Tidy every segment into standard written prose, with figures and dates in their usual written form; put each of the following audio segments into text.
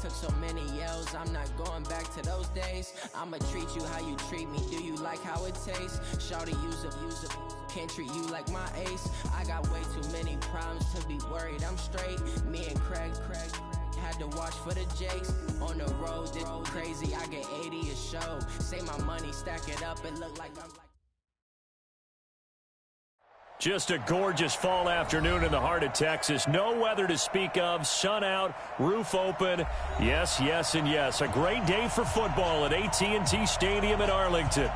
took so many yells, I'm not going back to those days. I'ma treat you how you treat me, do you like how it tastes? Shawty, use up, can't treat you like my ace. I got way too many problems to be worried, I'm straight. Me and Craig had to watch for the Jakes. On the road, this crazy, I get 80 a show. Say my money, stack it up, and look like I'm like... Just a gorgeous fall afternoon in the heart of Texas. No weather to speak of. Sun out, roof open. Yes, yes, and yes. A great day for football at AT&T Stadium in Arlington.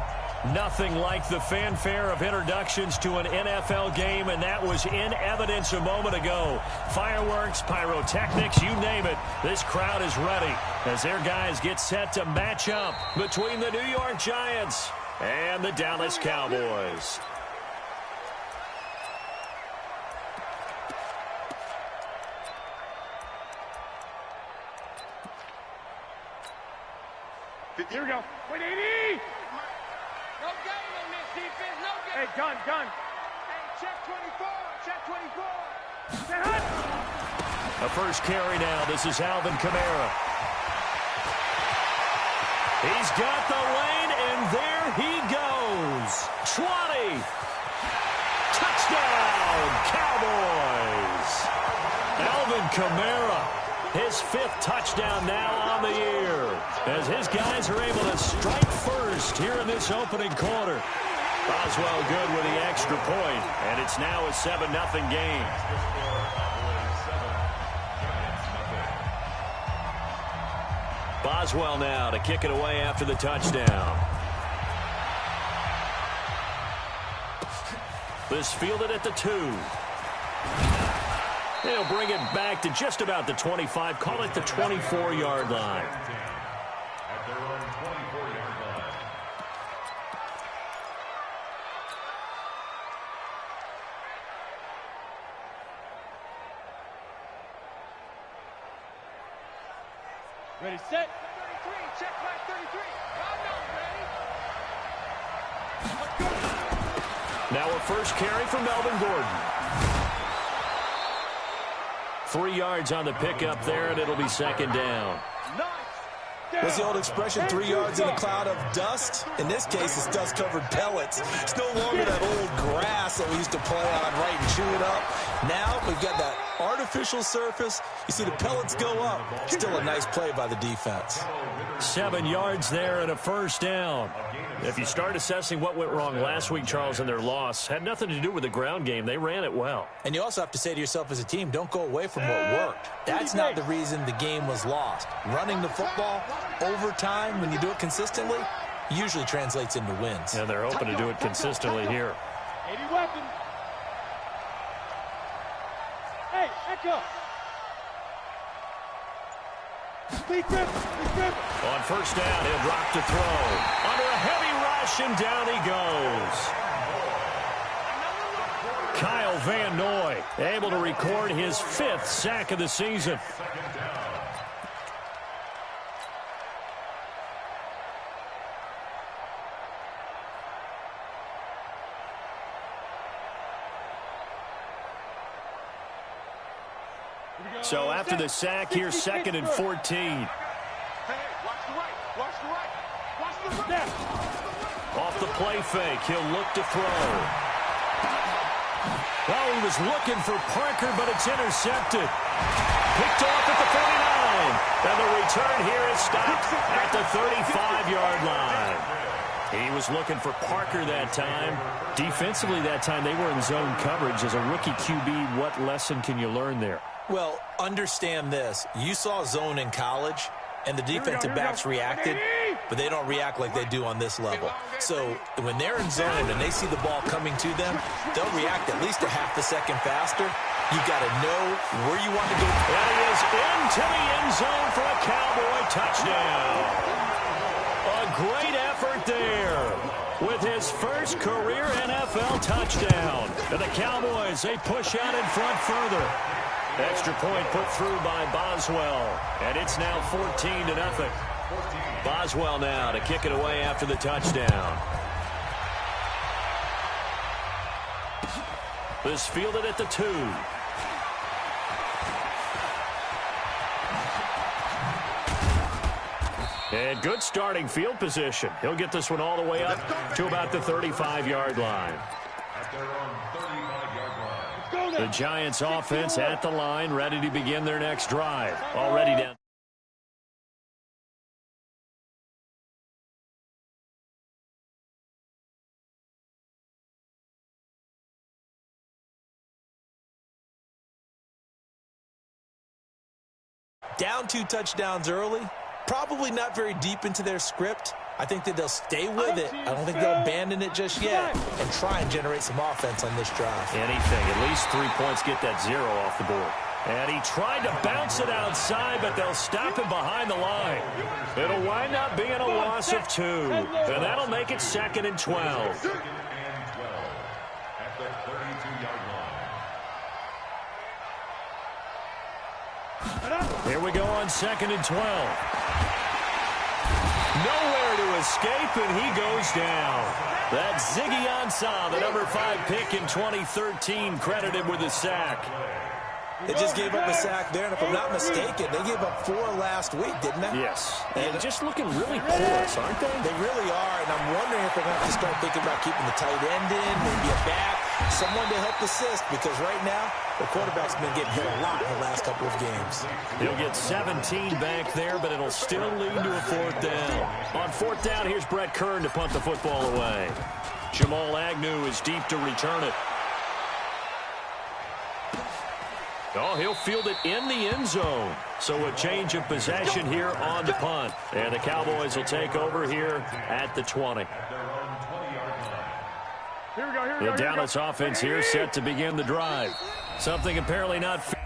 Nothing like the fanfare of introductions to an NFL game, and that was in evidence a moment ago. Fireworks, pyrotechnics, you name it. This crowd is ready as their guys get set to match up between the New York Giants and the Dallas Cowboys. Here we go. Wait, 80! No game on this defense, no game. Hey, gun. Hey, check 24, check 24. Stay hot. A first carry now. This is Alvin Kamara. He's got the lane, and there he goes. 20. Touchdown, Cowboys. Alvin Kamara. His 5th touchdown now on the year as his guys are able to strike first here in this opening quarter. Boswell good with the extra point, and it's now a 7-0 game. Boswell now to kick it away after the touchdown. This fielded at the 2. They'll bring it back to just about the 25. Call it the 24-yard line. At their own 24-yard line. Ready, set. 33, check back 33. I'm not ready. Now a first carry from Melvin Gordon. 3 yards on the pickup there, and it'll be second down. What's the old expression, 3 yards in a cloud of dust? In this case, it's dust-covered pellets. It's no longer that old grass that we used to play on, right, and chew it up. Now we've got that artificial surface. You see the pellets go up. Still a nice play by the defense. 7 yards there and a first down. If you start assessing what went wrong last week, Charles, in their loss, had nothing to do with the ground game. They ran it well. And you also have to say to yourself as a team, don't go away from what worked. That's not the reason the game was lost. Running the football over time, when you do it consistently, usually translates into wins. And they're hoping to do it consistently here. 80 weapon. Hey, echo. On first down, he'll drop to throw. Under a heavy rush, and down he goes. Kyle Van Noy able to record his 5th sack of the season. So after the sack, here's 2nd and 14. Hey, watch the right, watch the right, watch the left. Off the play fake, he'll look to throw. Well, he was looking for Parker, but it's intercepted. Picked off at the 49. And the return here is stopped at the 35-yard line. He was looking for Parker that time. Defensively that time, they were in zone coverage. As a rookie QB, what lesson can you learn there? Well, understand this. You saw zone in college, and the defensive backs reacted, but they don't react like they do on this level. So when they're in zone and they see the ball coming to them, they'll react at least a half a second faster. You've got to know where you want to go. And he is into the end zone for a Cowboy touchdown. A great effort there with his first career NFL touchdown. And the Cowboys, they push out in front further. Extra point put through by Boswell. And it's now 14-0. Boswell now to kick it away after the touchdown. This fielded at the 2. And good starting field position. He'll get this one all the way up to about the 35-yard line. At their own 35-yard line. The Giants offense at the line, ready to begin their next drive. Already down. Down 2 touchdowns early. Probably not very deep into their script. I think that they'll stay with it. I don't think they'll abandon it just yet and try and generate some offense on this drive. Anything. At least 3 points get that 0 off the board. And he tried to bounce it outside, but they'll stop him behind the line. It'll wind up being a loss of 2. And that'll make it 2nd and 12. 2nd and 12 at the 32-yard line. Here we go on 2nd and 12. Nowhere to escape, and he goes down. That's Ziggy Ansah, the number 5 pick in 2013, credited with a sack. They just gave up a sack there, and if I'm not mistaken, they gave up 4 last week, didn't they? Yes. And just looking really porous, aren't they? They really are, and I'm wondering if they're going to have to start thinking about keeping the tight end in, maybe a back, someone to help assist, because right now, the quarterback's been getting hit a lot in the last couple of games. He'll get 17 back there, but it'll still lead to a 4th down. On 4th down, here's Brett Kern to punt the football away. Jamal Agnew is deep to return it. Oh, he'll field it in the end zone. So a change of possession here on the punt. And the Cowboys will take over here at the 20. The Dallas offense here set to begin the drive. Something apparently not fair.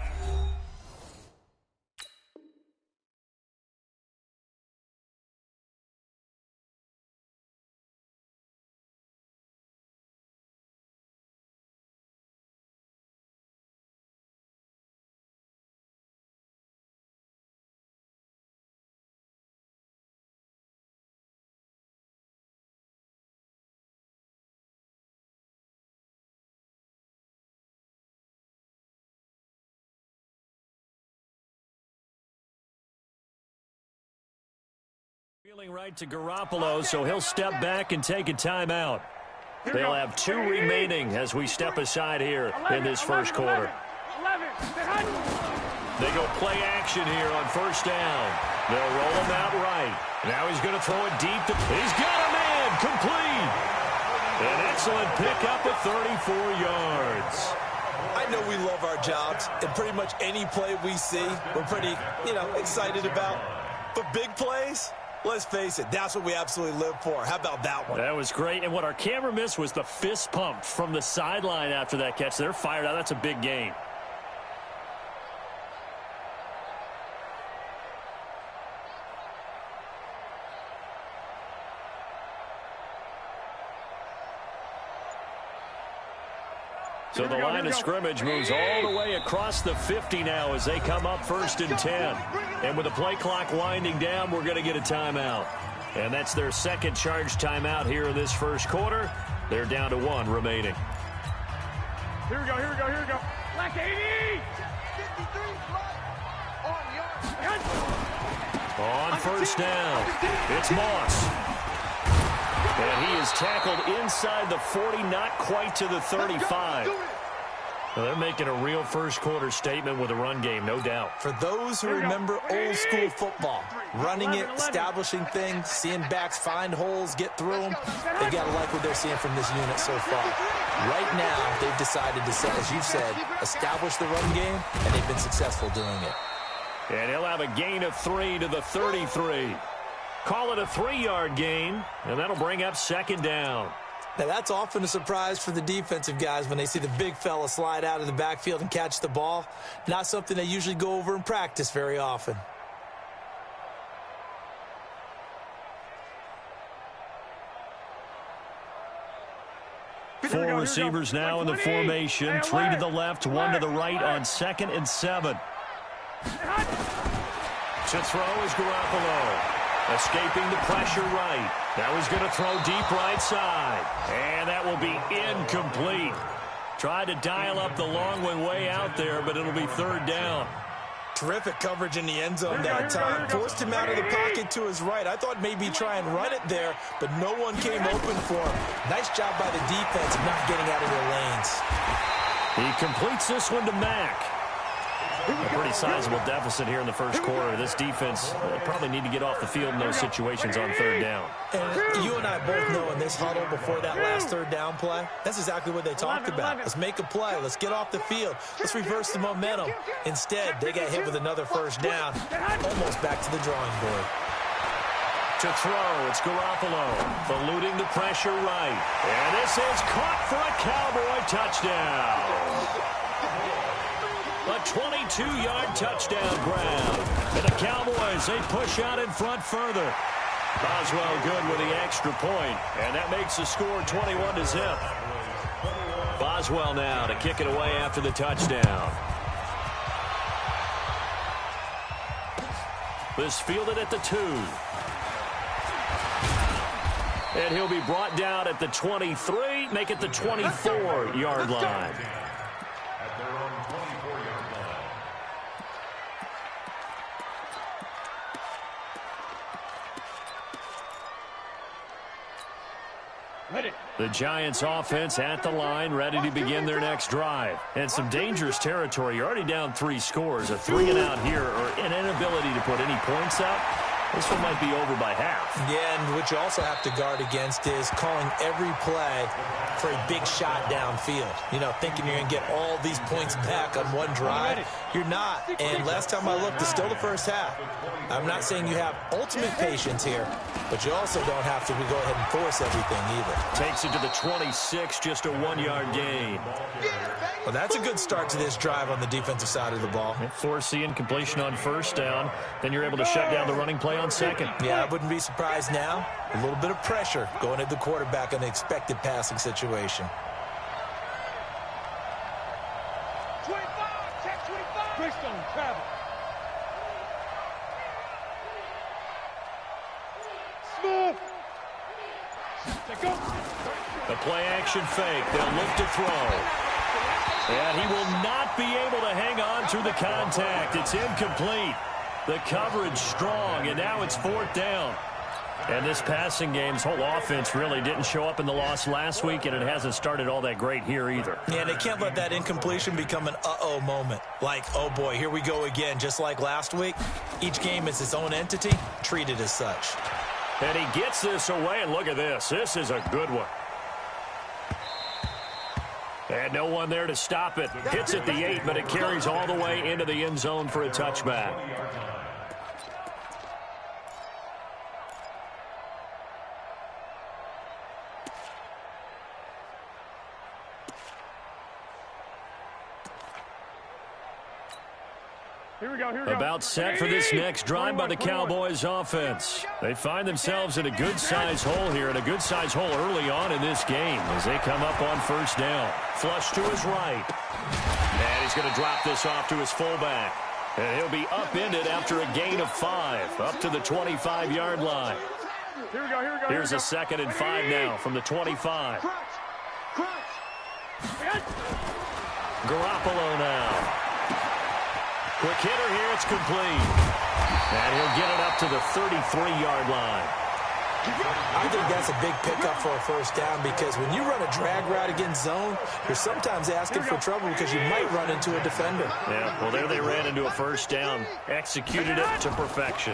Feeling right to Garoppolo, so he'll step back and take a timeout. They'll have 2 remaining as we step aside here in this first quarter. They go play action here on 1st down. They'll roll him out right. Now he's going to throw it deep. He's got a man complete. An excellent pickup of 34 yards. I know we love our jobs, and pretty much any play we see, we're pretty, excited about. But big plays, let's face it, that's what we absolutely live for. How about that one? That was great, and what our camera missed was the fist pump from the sideline after that catch. They're fired out. That's a big gain. So the line of scrimmage moves all the way across the 50 now as they come up 1st and 10. And with the play clock winding down, we're going to get a timeout. And that's their 2nd charge timeout here in this first quarter. They're down to 1 remaining. Here we go. Black 80! On 1st down, it's Moss. And he is tackled inside the 40, not quite to the 35. Well, they're making a real first quarter statement with a run game, no doubt. For those who remember old school football, running it, establishing things, seeing backs find holes, get through them, they got to like what they're seeing from this unit so far. Right now, they've decided to, as you said, establish the run game, and they've been successful doing it. And he'll have a gain of 3 to the 33. Call it a 3-yard gain, and that'll bring up 2nd down. Now, that's often a surprise for the defensive guys when they see the big fella slide out of the backfield and catch the ball. Not something they usually go over in practice very often. Four receivers now in the formation. 3 to the left, 1 to the right on 2nd and 7. To throw is Garoppolo. Escaping the pressure right. Now he's going to throw deep right side. And that will be incomplete. Tried to dial up the long one way out there, but it'll be 3rd down. Terrific coverage in the end zone that time. Forced him out of the pocket to his right. I thought maybe try and run it there, but no one came open for him. Nice job by the defense of not getting out of their lanes. He completes this one to Mack. A pretty sizable deficit here in the first quarter. This defense probably need to get off the field in those situations on third down. And you and I both know in this huddle before that last third down play, that's exactly what they talked about. Let's make a play. Let's get off the field. Let's reverse the momentum. Instead, they got hit with another first down, almost back to the drawing board. To throw, it's Garoppolo, eluding the pressure right. And this is caught for a Cowboy touchdown. A 22-yard touchdown grab. And the Cowboys, they push out in front further. Boswell good with the extra point, and that makes the score 21-0. Boswell now to kick it away after the touchdown. This fielded at the 2. And he'll be brought down at the 23, make it the 24-yard line. At their own 24-yard line. The Giants offense at the line, ready to begin their next drive. And some dangerous territory. You're already down 3 scores. A 3-and-out here, or an inability to put any points up. This one might be over by half. Yeah, and what you also have to guard against is calling every play for a big shot downfield. You know, thinking you're going to get all these points back on one drive. You're not. And last time I looked, it's still the first half. I'm not saying you have ultimate patience here, but you also don't have to go ahead and force everything either. Takes it to the 26, just a 1-yard gain. Well, that's a good start to this drive on the defensive side of the ball. Force the incompletion on first down. Then you're able to shut down the running play on second. Yeah, I wouldn't be surprised now. A little bit of pressure going at the quarterback in an expected passing situation. 25, check 25. Greystone, travel. Smooth. The play-action fake. They'll look to throw. And he will not be able to hang on through the contact. It's incomplete. The coverage strong, and now it's 4th down. And this passing game's whole offense really didn't show up in the loss last week, and it hasn't started all that great here either. Yeah, they can't let that incompletion become an uh-oh moment. Like, oh boy, here we go again, just like last week. Each game is its own entity, treated as such. And he gets this away, and look at this. This is a good one. And no one there to stop it. Hits at the 8, but it carries all the way into the end zone for a touchback. Here we go. About set for this next drive by the Cowboys offense. They find themselves in a good-sized hole here, and a good-sized hole early on in this game as they come up on first down. Flush to his right. And he's going to drop this off to his fullback. And he'll be upended after a gain of 5, up to the 25-yard line. Here we go. Here's a 2nd and 5 now from the 25. Garoppolo now. Quick hitter here, it's complete. And he'll get it up to the 33-yard line. I think that's a big pickup for a first down because when you run a drag route against zone, you're sometimes asking for trouble because you might run into a defender. Yeah, well, there they ran into a first down. Executed it to perfection.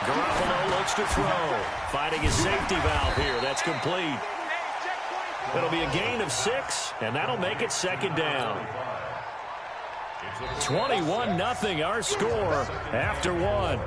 Garoppolo looks to throw. Finding his safety valve here. That's complete. It'll be a gain of 6, and that'll make it 2nd down. 21-0 our score after 1.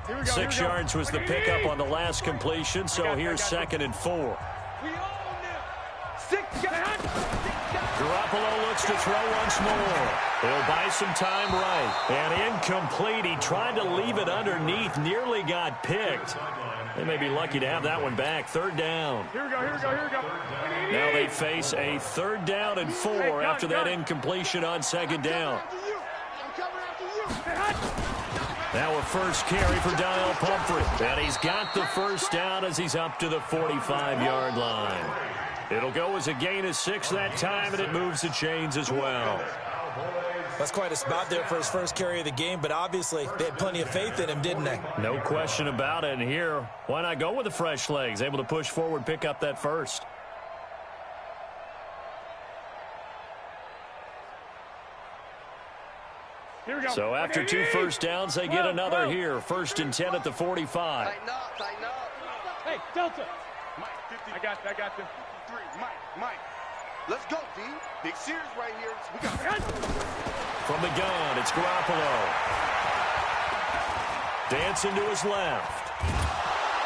Here we go. 6 yards was the pickup on the last completion, so here's 2nd and 4. We own them. 6 yards. Garoppolo looks to throw once more. He'll buy some time right. And incomplete. He tried to leave it underneath. Nearly got picked. They may be lucky to have that one back. 3rd down. Here we go. Now they face a 3rd down and 4 after that incompletion on 2nd down. I'm coming after you. Now a first carry for Dial Pumphrey. And he's got the first down as he's up to the 45-yard line. It'll go as a gain of 6 that time, and it moves the chains as well. That's quite a spot there for his first carry of the game, but obviously they had plenty of faith in him, didn't they? No question about it. And here, why not go with the fresh legs? Able to push forward, pick up that first. Here we go. So after 2 first downs, they get another here. 1st and 10 at the 45. Tighten up, tighten up. Hey, Delta. Mike, 50. I got you. 53. Mike. Let's go, D. Big Sears right here. We got From the gun, it's Garoppolo. Dancing to his left.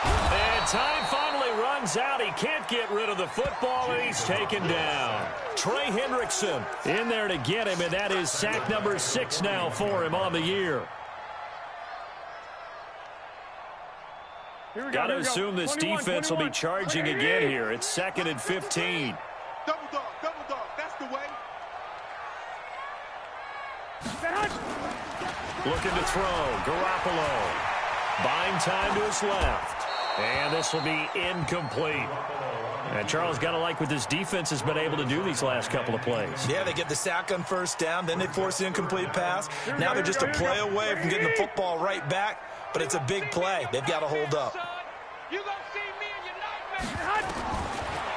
And time finally runs out. He can't get rid of the football, and he's taken down. Trey Hendrickson in there to get him, and that is sack number 6 now for him on the year. Got to assume this defense will be charging again here. It's 2nd and 15. double dog. That's the way. Looking to throw. Garoppolo. Buying time to his left. And this will be incomplete. And Charles, got to like what this defense has been able to do these last couple of plays. Yeah, they get the sack on first down, then they force the incomplete pass. Now they're just a play away from getting the football right back, but it's a big play. They've got to hold up. You gonna see me in your nightmare.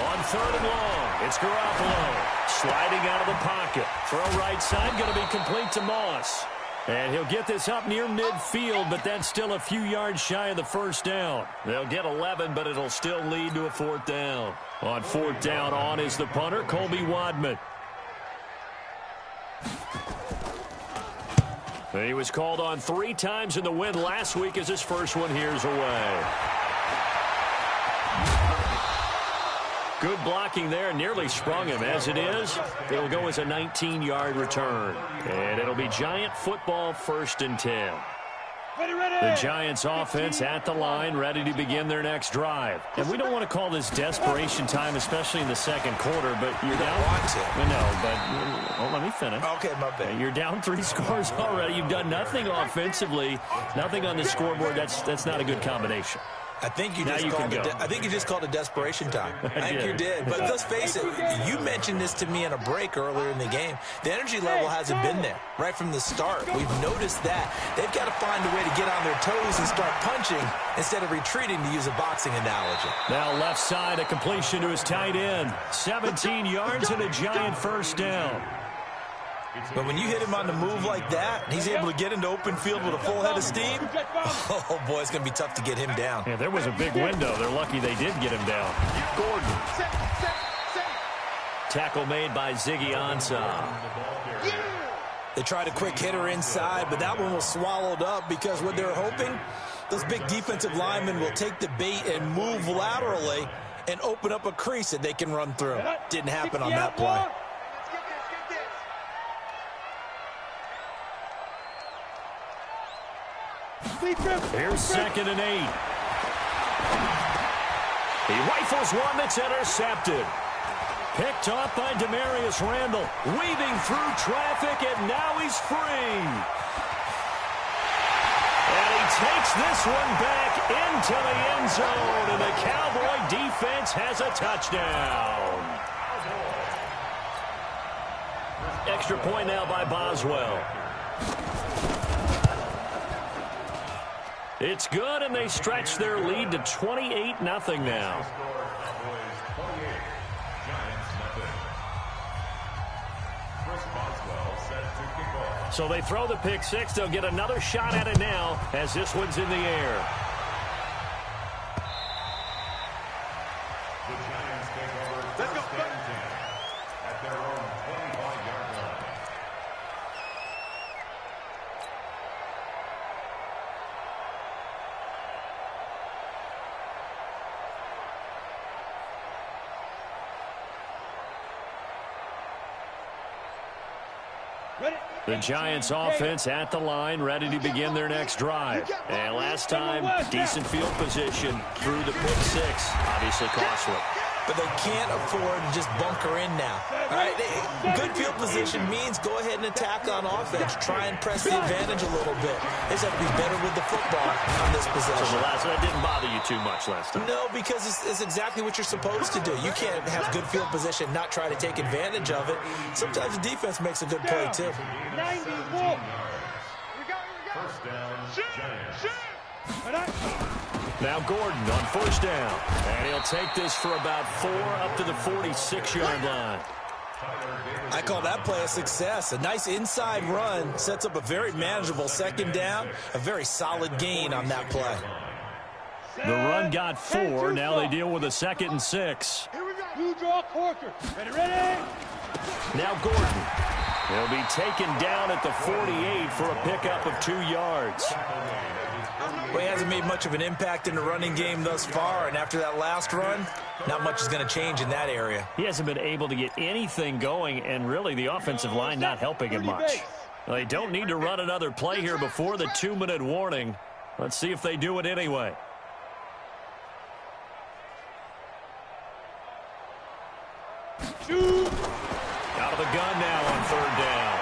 On 3rd and long, it's Garoppolo. Sliding out of the pocket. Throw right side, going to be complete to Moss. And he'll get this up near midfield, but that's still a few yards shy of the first down. They'll get 11, but it'll still lead to a 4th down. On 4th down, on is the punter, Colby Wadman. And he was called on 3 times in the win last week as his first one here's away. Good blocking there, nearly sprung him. As it is, it'll go as a 19-yard return. And it'll be Giant football 1st and 10. The Giants offense at the line, ready to begin their next drive. And we don't want to call this desperation time, especially in the 2nd quarter, but you're down. No, but let me finish. Okay, my bad. You're down 3 scores already. You've done nothing offensively, nothing on the scoreboard. That's not a good combination. I think you just called it desperation time. I think you did. But let's face it, you mentioned this to me in a break earlier in the game. The energy level hasn't been there right from the start. We've noticed that. They've got to find a way to get on their toes and start punching instead of retreating, to use a boxing analogy. Now left side, a completion to his tight end. 17 yards and a Giant first down. But when you hit him on the move like that, he's able to get into open field with a full head of steam, oh, boy, it's going to be tough to get him down. Yeah, there was a big window. They're lucky they did get him down. Gordon. Tackle made by Ziggy Ansah. They tried a quick hitter inside, but that one was swallowed up because what they're hoping, those big defensive linemen will take the bait and move laterally and open up a crease that they can run through. Didn't happen on that play. Here's 2nd and 8. He rifles one that's intercepted. Picked off by Demarius Randall. Weaving through traffic, and now he's free. And he takes this one back into the end zone, and the Cowboy defense has a touchdown. Extra point now by Boswell. It's good, and they stretch their lead to 28-0 now. So they throw the pick 6. They'll get another shot at it now as this one's in the air. The Giants take over first and 10 at their own 25-yard line. The Giants offense at the line, ready to begin their next drive. And last time, decent field position through the pick 6. Obviously costly. but they can't afford to just bunker in now. All right, good field position means go ahead and attack on offense. Try and press the advantage a little bit. They just have to be better with the football on this possession. So that didn't bother you too much last time? No, because it's exactly what you're supposed to do. You can't have good field position, not try to take advantage of it. Sometimes the defense makes a good play, too. 94. First down, Giants. Now Gordon on first down. And he'll take this for about 4 up to the 46-yard line. I call that play a success. A nice inside run sets up a very manageable second down. A very solid gain on that play. The run got 4. Now they deal with a 2nd and 6. You draw Corker. Ready? Now Gordon. He'll be taken down at the 48 for a pickup of 2 yards. Well, he hasn't made much of an impact in the running game thus far, and after that last run, not much is going to change in that area. He hasn't been able to get anything going, and really the offensive line not helping him much. Well, they don't need to run another play here before the 2-minute warning. Let's see if they do it anyway. Out of the gun now on 3rd down.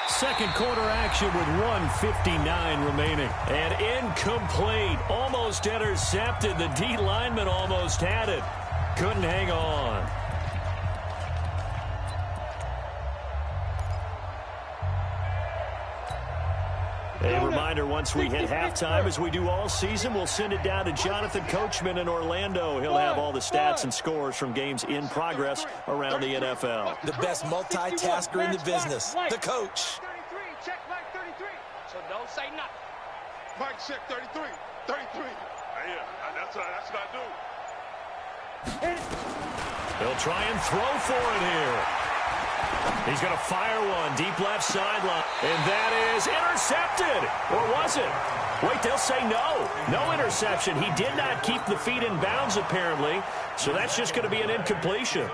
Second quarter action with 1:59 remaining. And incomplete. Almost intercepted. The D lineman almost had it. Couldn't hang on. A reminder, once we hit halftime, as we do all season, we'll send it down to Jonathan Coachman in Orlando. He'll have all the stats and scores from games in progress around the NFL. The best multitasker in the business, the coach. 33, check Mike 33. So don't say nothing. Mike check 33. 33. Yeah, that's what I do. He'll try and throw for it here. He's going to fire one deep left sideline. And that is intercepted. Or was it? Wait, they'll say no. No interception. He did not keep the feet in bounds, apparently. So that's just going to be an incompletion.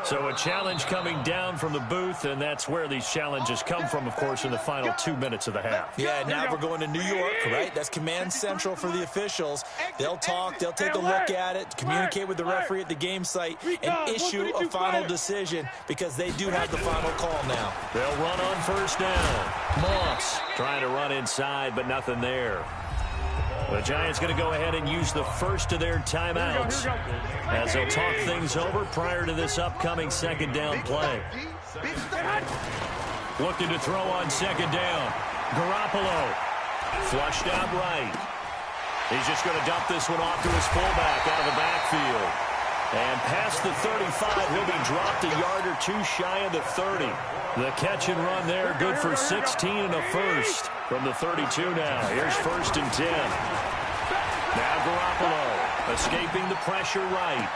So a challenge coming down from the booth, and that's where these challenges come from, of course, in the final 2 minutes of the half. Yeah, now we're going to New York, right? That's command central for the officials. They'll talk, they'll take a look at it, communicate with the referee at the game site, and issue a final decision because they do have the final call now. They'll run on first down. Moss trying to run inside, but nothing there. The Giants going to go ahead and use the first of their timeouts as they'll talk things over prior to this upcoming second down play. Looking to throw on second down. Garoppolo flushed out right. He's just going to dump this one off to his fullback out of the backfield. And past the 35, he'll be dropped a yard or two shy of the 30. The catch and run there, good for 16 and a first. From the 32 now, here's 1st and 10. Now Garoppolo escaping the pressure right.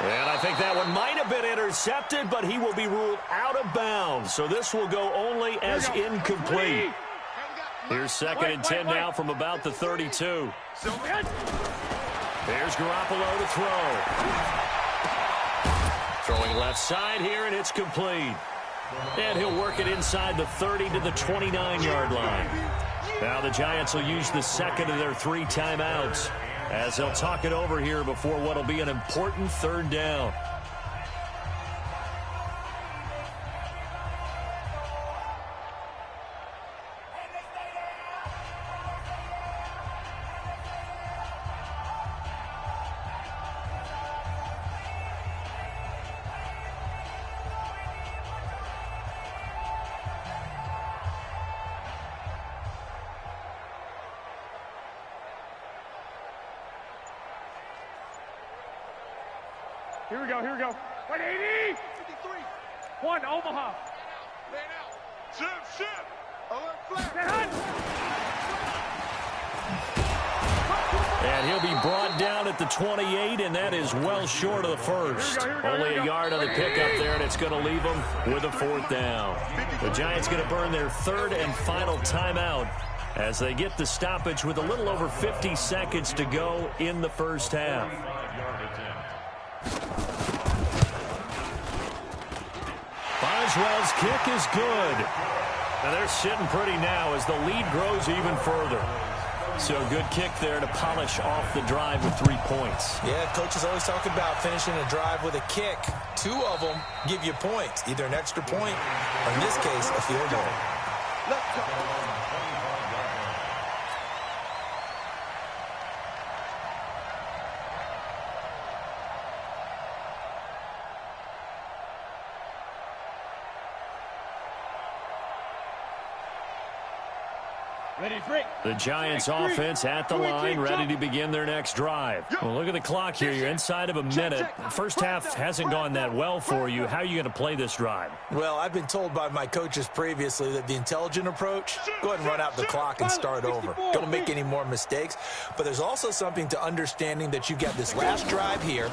And I think that one might have been intercepted, but he will be ruled out of bounds. So this will go only as incomplete. Here's 2nd and 10 now from about the 32. Here's Garoppolo to throw. Throwing left side here, and it's complete. And he'll work it inside the 30 to the 29-yard line. Now the Giants will use the second of their 3 timeouts as they'll talk it over here before what will be an important 3rd down. Here we go. 180. 53. 1, Omaha. Lay it out. Ship. Alert flag. And he'll be brought down at the 28, and that is well short of the first. Only a yard on the pickup there, and it's going to leave them with a 4th down. The Giants going to burn their 3rd and final timeout as they get the stoppage with a little over 50 seconds to go in the first half. Boswell's kick is good. And they're sitting pretty now as the lead grows even further. So good kick there to polish off the drive with 3 points. Yeah, coaches always talk about finishing a drive with a kick. 2 of them give you points, either an extra point or, in this case, a field goal. Let's go. Ready, free. The Giants offense at the line, ready to begin their next drive. Well, look at the clock here. You're inside of a minute. The first half hasn't gone that well for you. How are you going to play this drive? Well, I've been told by my coaches previously that the intelligent approach, go ahead and run out the clock and start over. Don't make any more mistakes. But there's also something to understanding that you got this last drive here.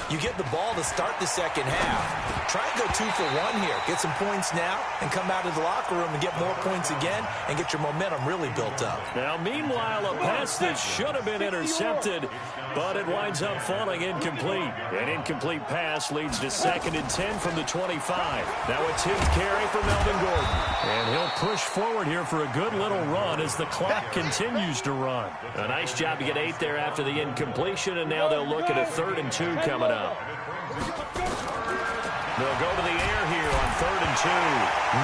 You get the ball to start the second half. Try and go 2 for 1 here. Get some points now and come out of the locker room and get more points again and get your momentum really built up. Now, meanwhile, a pass that should have been intercepted, but it winds up falling incomplete. An incomplete pass leads to 2nd and 10 from the 25. Now it's his carry for Melvin Gordon. And he'll push forward here for a good little run as the clock continues to run. A nice job to get 8 there after the incompletion, and now they'll look at a 3rd and 2 coming up. They'll go to the air here on 3rd and 2.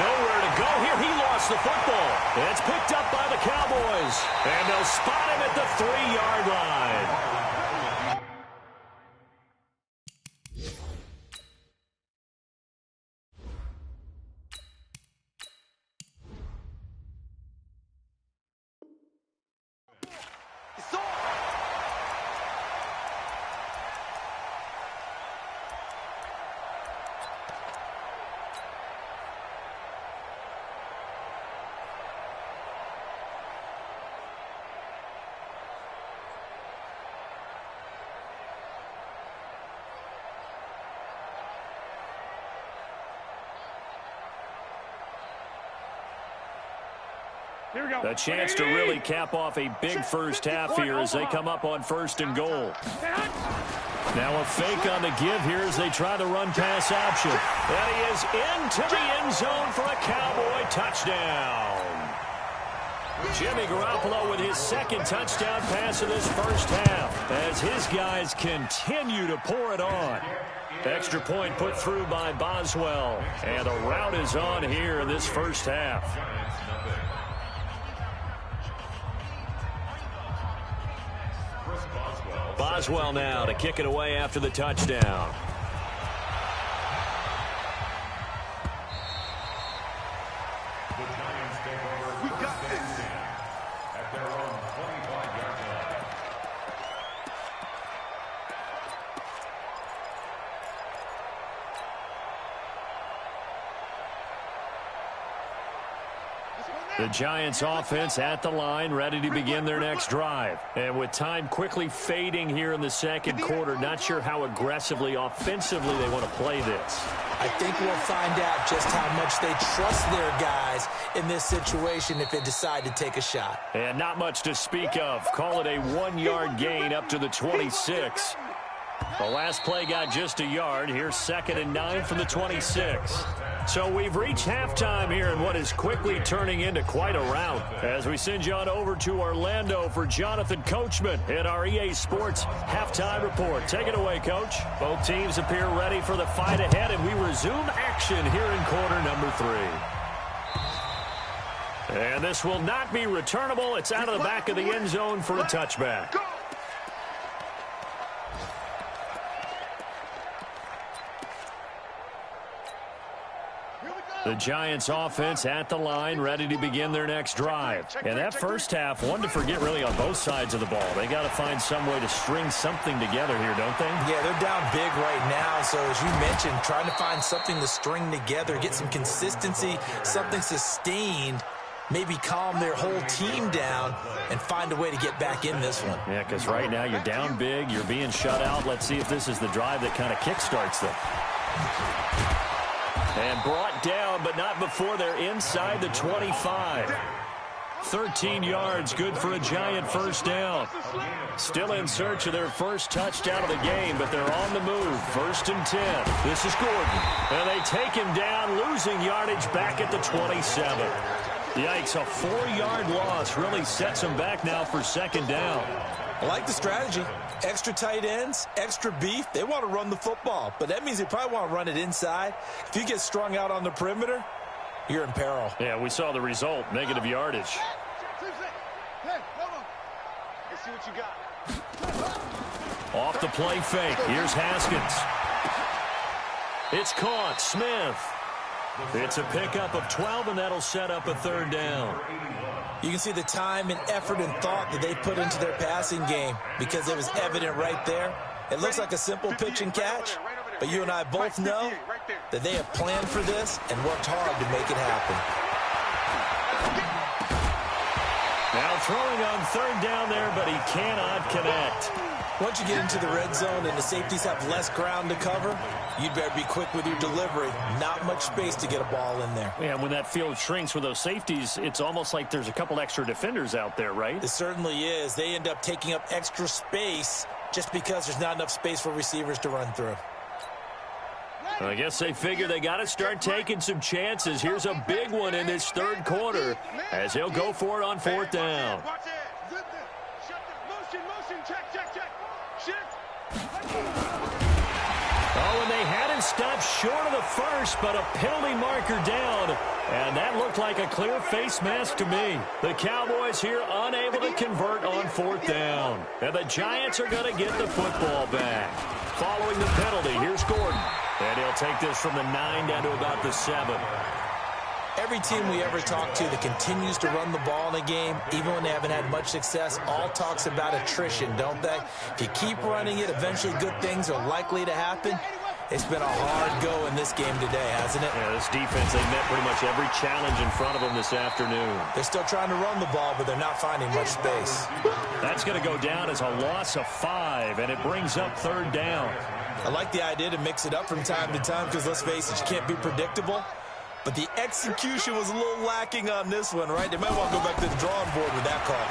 Nowhere to go here. He lost the football. It's picked up by the Cowboys. And they'll spot him at the 3-yard line. Here we go. A chance to really cap off a big first half here as they come up on 1st and goal. Now a fake on the give here as they try the run pass option. And he is into the end zone for a Cowboy touchdown. Jimmy Garoppolo with his 2nd touchdown pass of this first half as his guys continue to pour it on. Extra point put through by Boswell. And the route is on here in this first half. Boswell now to kick it away after the touchdown. The Giants take over. We got this at their own 25-yard line. The Giants offense at the line, ready to begin their next drive. And with time quickly fading here in the 2nd quarter, not sure how aggressively, offensively they want to play this. I think we'll find out just how much they trust their guys in this situation if they decide to take a shot. And not much to speak of. Call it a 1-yard gain up to the 26. The last play got just a yard. Here's 2nd and 9 from the 26. So we've reached halftime here in what is quickly turning into quite a rout. As we send you on over to Orlando for Jonathan Coachman in our EA Sports Halftime Report. Take it away, Coach. Both teams appear ready for the fight ahead, and we resume action here in quarter number 3. And this will not be returnable. It's out of the back of the end zone for a touchback. The Giants offense at the line, ready to begin their next drive. And that first half, one to forget really on both sides of the ball. They got to find some way to string something together here, don't they? Yeah, they're down big right now. So as you mentioned, trying to find something to string together, get some consistency, something sustained, maybe calm their whole team down and find a way to get back in this one. Yeah, because right now you're down big, you're being shut out. Let's see if this is the drive that kind of kickstarts them. And brought down, but not before they're inside the 25. 13 yards, good for a Giant first down. Still in search of their first touchdown of the game, but they're on the move. 1st and 10. This is Gordon. And they take him down, losing yardage back at the 27. Yikes, a 4-yard loss really sets them back now for second down. I like the strategy. Extra tight ends, extra beef. They want to run the football, but that means they probably want to run it inside. If you get strung out on the perimeter, you're in peril. Yeah, we saw the result, negative yardage. Hey, hold on. Let's see what you got. Off the play fake. Here's Haskins. It's caught. Smith. It's a pickup of 12, and that'll set up a third down. You can see the time and effort and thought that they put into their passing game because it was evident right there. It looks like a simple pitch and catch, but you and I both know that they have planned for this and worked hard to make it happen. Now throwing on third down there, but he cannot connect. Once you get into the red zone and the safeties have less ground to cover, you'd better be quick with your delivery. Not much space to get a ball in there. Yeah, when that field shrinks with those safeties, it's almost like there's a couple extra defenders out there, right? It certainly is. They end up taking up extra space just because there's not enough space for receivers to run through. I guess they figure they got to start taking some chances. Here's a big one in this third quarter as he'll go for it on fourth down. Oh, and they hadn't stopped short of the first, but a penalty marker down, and that looked like a clear face mask to me. The Cowboys here unable to convert on fourth down, and the Giants are going to get the football back. Following the penalty, here's Gordon, and he'll take this from the 9 down to about the 7. Every team we ever talk to that continues to run the ball in a game, even when they haven't had much success, all talks about attrition, don't they? If you keep running it, eventually good things are likely to happen. It's been a hard go in this game today, hasn't it? Yeah, this defense, they met pretty much every challenge in front of them this afternoon. They're still trying to run the ball, but they're not finding much space. That's going to go down as a loss of 5, and it brings up third down. I like the idea to mix it up from time to time because, let's face it, you can't be predictable. But the execution was a little lacking on this one, right? They might want to go back to the drawing board with that call.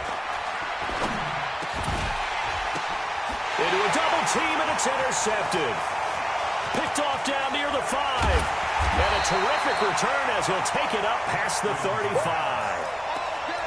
Into a double team, and it's intercepted. Picked off down near the 5. And a terrific return as he'll take it up past the 35.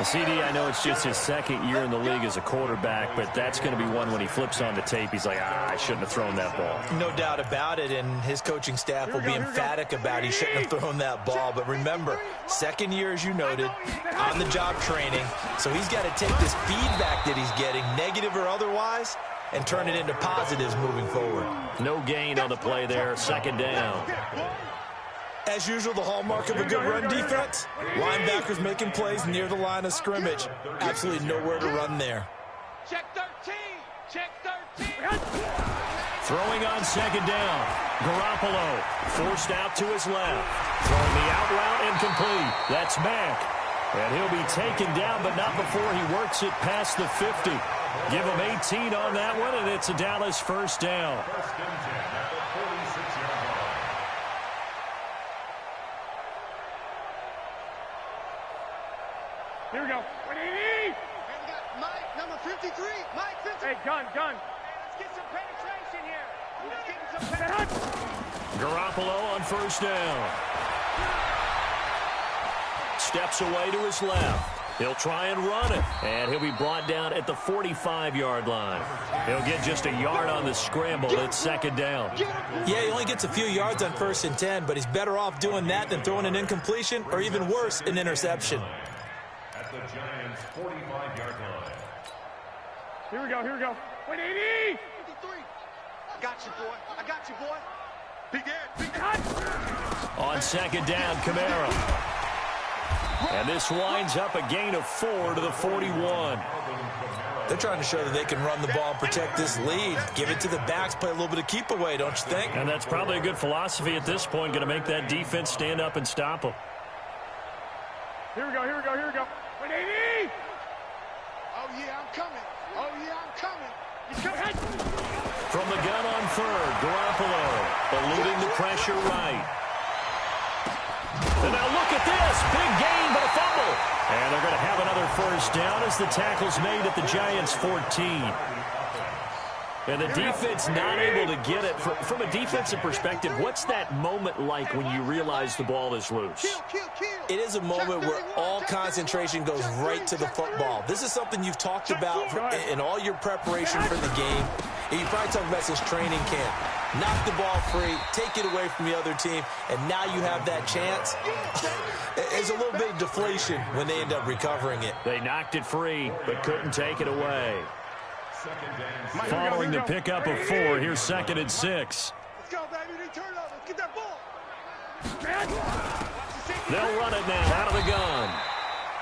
CD, I know it's just his second year in the league as a quarterback, but that's going to be one when he flips on the tape. He's like, I shouldn't have thrown that ball. No doubt about it, and his coaching staff will be emphatic about he shouldn't have thrown that ball. But remember, second year, as you noted, on-the-job training, so he's got to take this feedback that he's getting, negative or otherwise, and turn it into positives moving forward. No gain on the play there, second down. As usual, the hallmark of a good run defense, linebackers making plays near the line of scrimmage. Absolutely nowhere to run there. Check 13. Check 13. Throwing on second down. Garoppolo forced out to his left. Throwing the out route incomplete. That's Mack. And he'll be taken down, but not before he works it past the 50. Give him 18 on that one, and it's a Dallas first down. Here we go. 180! Hey, we got Mike, number 53. Mike, 53. Hey, gun. Let's get some penetration here. Let's get some penetration. Garoppolo on first down. Steps away to his left. He'll try and run it, and he'll be brought down at the 45-yard line. He'll get just a yard on the scramble. It's second down. Yeah, he only gets a few yards on 1st and 10, but he's better off doing that than throwing an incompletion or even worse, an interception. At the Giants' 45-yard line. Here we go. 180! 53. I got you, boy. He did. On second down, Kamara. And this winds up a gain of 4 to the 41. They're trying to show that they can run the ball and protect this lead. Give it to the backs, play a little bit of keep away, don't you think? And that's probably a good philosophy at this point, going to make that defense stand up and stop them. Here we go. 180! Oh, yeah, I'm coming. He's coming. From the gun on third, Garoppolo eluding the pressure right. And now look at this. Big gain, but a fumble. And they're going to have another first down as the tackle's made at the Giants' 14. And the defense not able to get it. From a defensive perspective, what's that moment like when you realize the ball is loose? It is a moment where all concentration goes right to the football. This is something you've talked about in all your preparation for the game. And you probably talked about since training camp. Knock the ball free, take it away from the other team, and now you have that chance. There's a little bit of deflation when they end up recovering it. They knocked it free, but couldn't take it away. Following the pickup of 4, here's 2nd and 6. Let's go, baby. Turn up. Let's get that ball. They'll run it now out of the gun.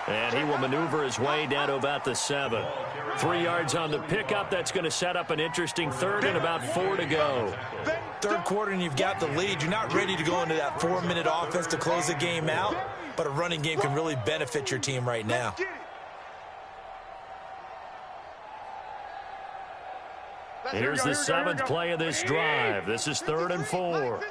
And he will maneuver his way down to about the 7. 3 yards on the pickup. That's going to set up an interesting 3rd and about 4 to go. Third quarter and you've got the lead. You're not ready to go into that 4-minute offense to close the game out, but a running game can really benefit your team right now. Here's the 7th play of this drive. This is 3rd and 4.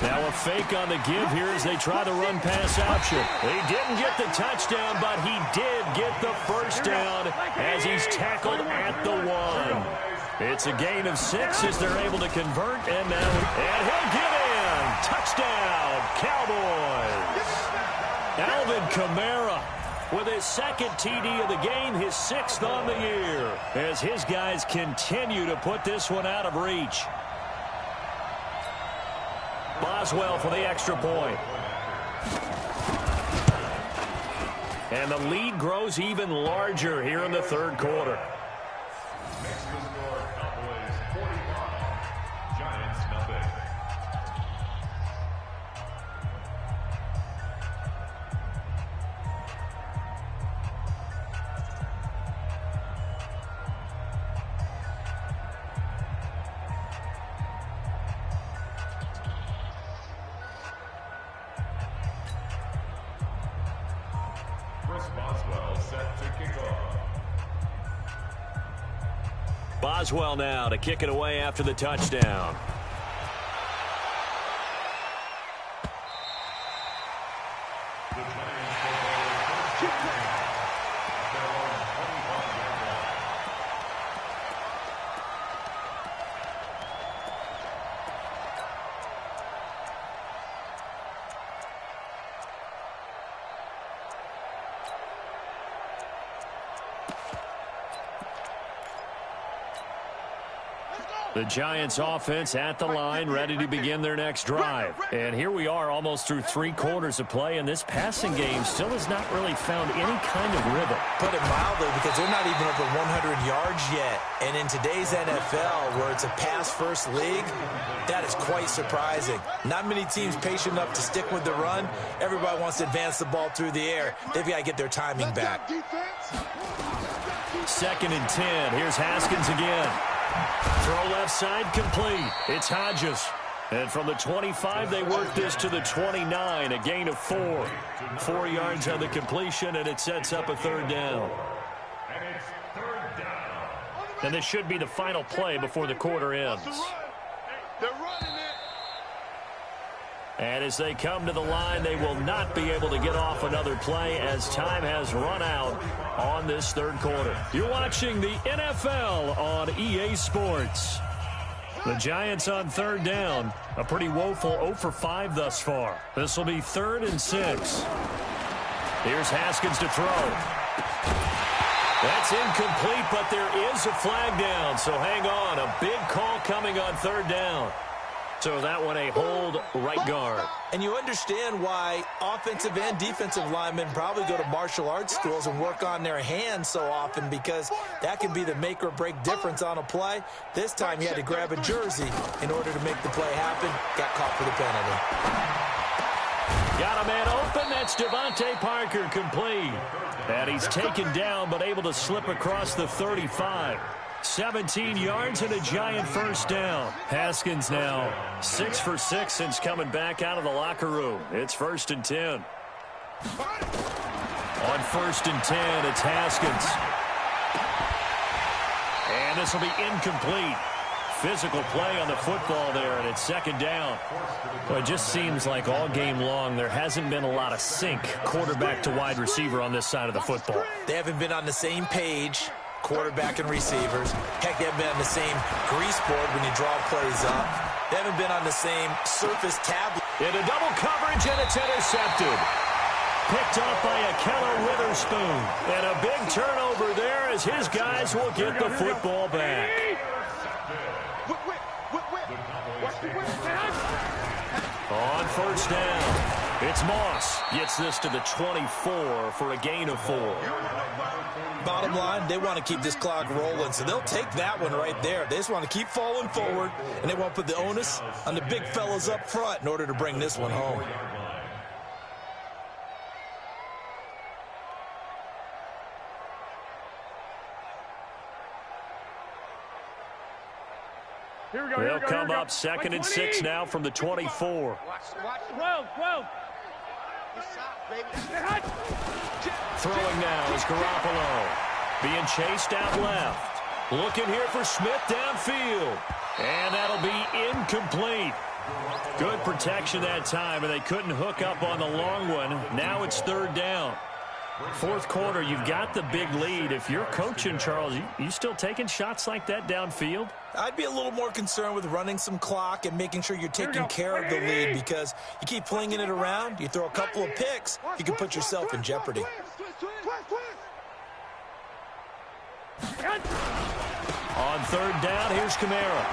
Now a fake on the give here as they try the run-pass option. He didn't get the touchdown, but he did get the first down as he's tackled at the 1. It's a gain of 6 as they're able to convert, and he'll get in. Touchdown, Cowboys. Alvin Kamara with his 2nd TD of the game, his 6th on the year, as his guys continue to put this one out of reach. Boswell for the extra point. And the lead grows even larger here in the 3rd quarter. Makes the score Cowboys 45, Giants nothing. Boswell set to kick off. Boswell now to kick it away after the touchdown. The Giants take over first down at their own 25-yard line. The Giants offense at the line, ready to begin their next drive. And here we are almost through 3 quarters of play, and this passing game still has not really found any kind of rhythm. Put it mildly, because they're not even over 100 yards yet. And in today's NFL, where it's a pass-first league, that is quite surprising. Not many teams patient enough to stick with the run. Everybody wants to advance the ball through the air. They've got to get their timing back. 2nd and 10. Here's Haskins again. Throw left side complete. It's Hodges. And from the 25, they work this to the 29, a gain of 4. 4 yards on the completion, and it sets up a 3rd down. And it's 3rd down. And this should be the final play before the quarter ends. They're running it. And as they come to the line, they will not be able to get off another play as time has run out on this 3rd quarter. You're watching the NFL on EA Sports. The Giants on 3rd down. A pretty woeful 0 for 5 thus far. This will be 3rd and 6. Here's Haskins to throw. That's incomplete, but there is a flag down, so hang on. A big call coming on 3rd down. So that one a hold right guard. And you understand why offensive and defensive linemen probably go to martial arts schools and work on their hands so often, because that can be the make or break difference on a play. This time he had to grab a jersey in order to make the play happen. Got caught for the penalty. Got a man open. That's Devontae Parker, complete. And he's taken down but able to slip across the 35. 17 yards and a Giant first down. Haskins now 6 for 6 since coming back out of the locker room. It's 1st and 10. On 1st and 10, it's Haskins. And this will be incomplete. Physical play on the football there, and it's 2nd down. Well, it just seems like all game long there hasn't been a lot of sync quarterback to wide receiver on this side of the football. They haven't been on the same page. quarterback and receivers. Heck, they haven't been on the same grease board when you draw plays up. They haven't been on the same surface tablet. Into double coverage, and it's intercepted. Picked off by Akello Witherspoon. And a big turnover there as his guys will get the football back. On first down, it's Moss. Gets this to the 24 for a gain of 4. Bottom line, they want to keep this clock rolling, so they'll take that one right there. They just want to keep falling forward, and they want to put the onus on the big fellas up front in order to bring this one home. They'll come up 2nd and 6 now from the 24. Throwing now is Garoppolo. Being chased out left. Looking here for Smith downfield. And that'll be incomplete. Good protection that time, and they couldn't hook up on the long one. Now it's 3rd down. 4th quarter, you've got the big lead. If you're coaching, Charles, you still taking shots like that downfield? I'd be a little more concerned with running some clock and making sure you're taking care of the lead, because you keep flinging it around, you throw a couple of picks, you can put yourself in jeopardy. On 3rd down, here's Kamara.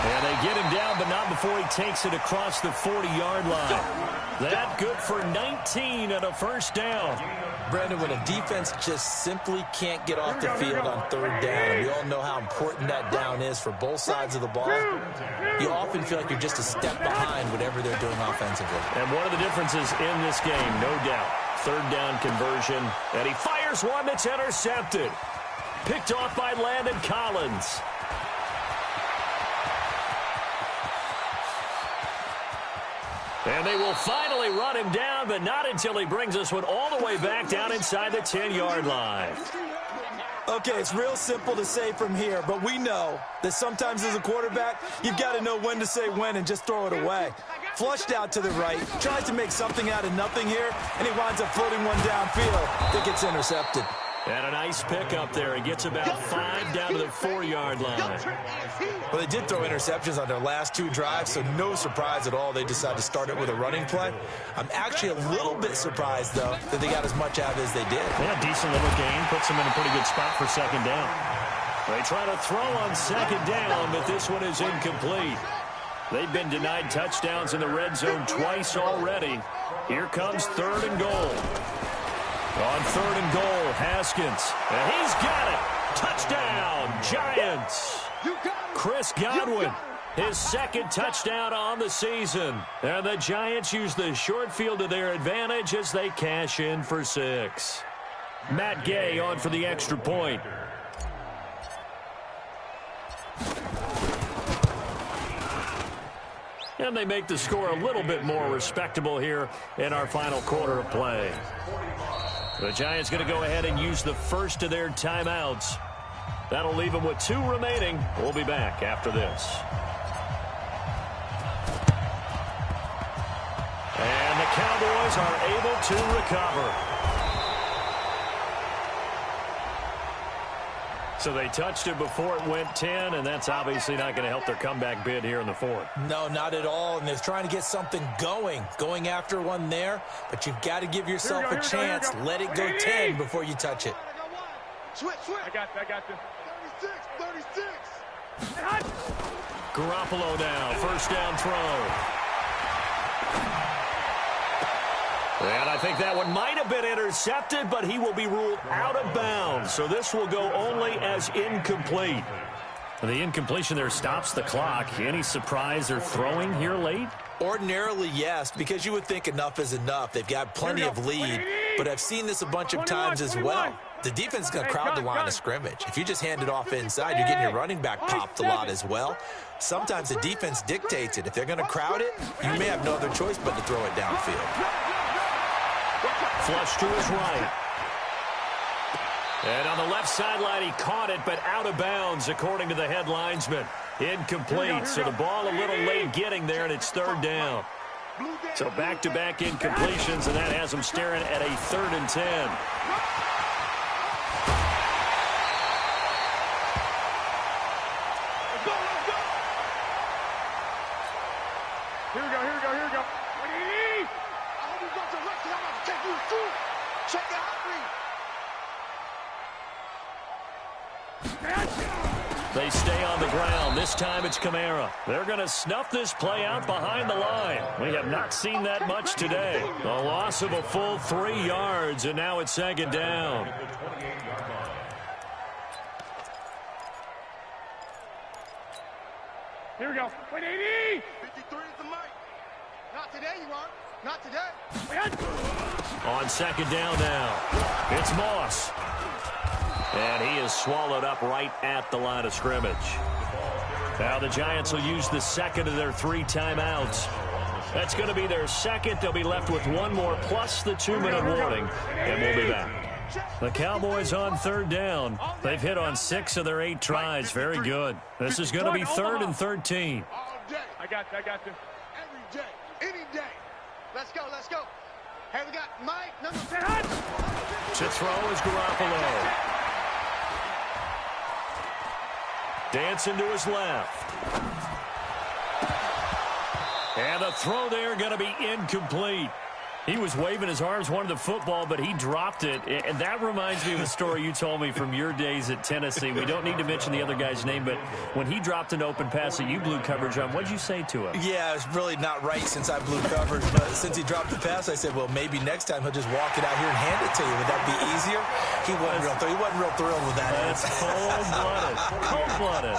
And they get him down, but not before he takes it across the 40-yard line. That good for 19 and a first down. Brandon, when a defense just simply can't get off the field on 3rd down, and we all know how important that down is for both sides of the ball, you often feel like you're just a step behind whatever they're doing offensively. And one of the differences in this game, no doubt, 3rd down conversion, and he fires one that's intercepted. Picked off by Landon Collins. And they will finally run him down, but not until he brings us one all the way back down inside the 10-yard line. Okay, it's real simple to say from here, but we know that sometimes as a quarterback, you've got to know when to say when and just throw it away. Flushed out to the right, tries to make something out of nothing here, and he winds up floating one downfield that gets intercepted. And a nice pick up there. He gets about 5 down to the 4-yard line. Well, they did throw interceptions on their last 2 drives, so no surprise at all they decided to start it with a running play. I'm actually a little bit surprised, though, that they got as much out of it as they did. Yeah, decent little gain. Puts them in a pretty good spot for 2nd down. They try to throw on 2nd down, but this one is incomplete. They've been denied touchdowns in the red zone twice already. Here comes 3rd and goal. On 3rd and goal, Haskins. And he's got it. Touchdown, Giants. Chris Godwin, his 2nd touchdown on the season. And the Giants use the short field to their advantage as they cash in for 6. Matt Gay on for the extra point. And they make the score a little bit more respectable here in our final quarter of play. The Giants going to go ahead and use the first of their timeouts. That'll leave them with 2 remaining. We'll be back after this. And the Cowboys are able to recover. So they touched it before it went 10, and that's obviously not going to help their comeback bid here in the 4th. No, not at all, and they're trying to get something going after one there, but you've got to give yourself a chance. Let it go 10 before you touch it. Switch. I got you. 36. Garoppolo now, first down throw. And I think that one might have been intercepted, but he will be ruled out of bounds. So this will go only as incomplete. The incompletion there stops the clock. Any surprise they're throwing here late? Ordinarily, yes, because you would think enough is enough. They've got plenty of lead, but I've seen this a bunch of times as well. The defense is going to crowd the line of scrimmage. If you just hand it off inside, you're getting your running back popped a lot as well. Sometimes the defense dictates it. If they're going to crowd it, you may have no other choice but to throw it downfield. Flush to his right. And on the left sideline, he caught it, but out of bounds, according to the head linesman. Incomplete, so the ball a little late getting there, and it's 3rd down. So back-to-back incompletions, and that has them staring at a 3rd and 10. They stay on the ground. This time it's Kamara. They're going to snuff this play out behind the line. We have not seen that much today. A loss of a full 3 yards, and now it's second down. Here we go. 180. 53 is the mic. Not today, you are. Not today. On second down now, it's Moss. And he is swallowed up right at the line of scrimmage. Now the Giants will use the second of their 3 timeouts. That's going to be their second. They'll be left with 1 more plus the 2-minute warning, and we'll be back. The Cowboys on third down. They've hit on 6 of their 8 tries. Very good. This is going to be 3rd and 13. All day. I got you. Every day. Any day. Let's go. Let's go. Hey, we got Mike, number 10. To throw is Garoppolo. Dancing to his left. And the throw there going to be incomplete. He was waving his arms, wanted the football, but he dropped it. And that reminds me of a story you told me from your days at Tennessee. We don't need to mention the other guy's name, but when he dropped an open pass that you blew coverage on, what did you say to him? Yeah, it's really not right since I blew coverage, but since he dropped the pass, I said, well, maybe next time he'll just walk it out here and hand it to you. Would that be easier? He wasn't real thrilled with that. That's cold-blooded. Cold-blooded.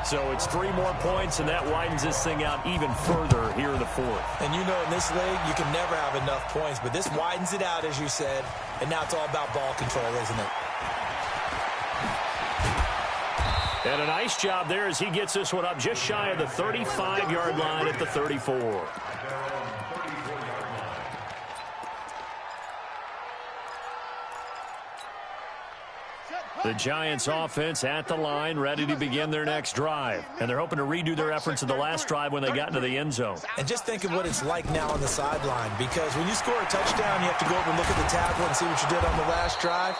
So it's 3 more points, and that widens this thing out even further here in the 4th. And you know, in this league, you can never have enough points, but this widens it out, as you said, and now it's all about ball control, isn't it? And a nice job there as he gets this one up just shy of the 35-yard line at the 34. The Giants offense at the line, ready to begin their next drive. And they're hoping to redo their efforts of the last drive when they got into the end zone. And just think of what it's like now on the sideline, because when you score a touchdown, you have to go over and look at the tackle and see what you did on the last drive.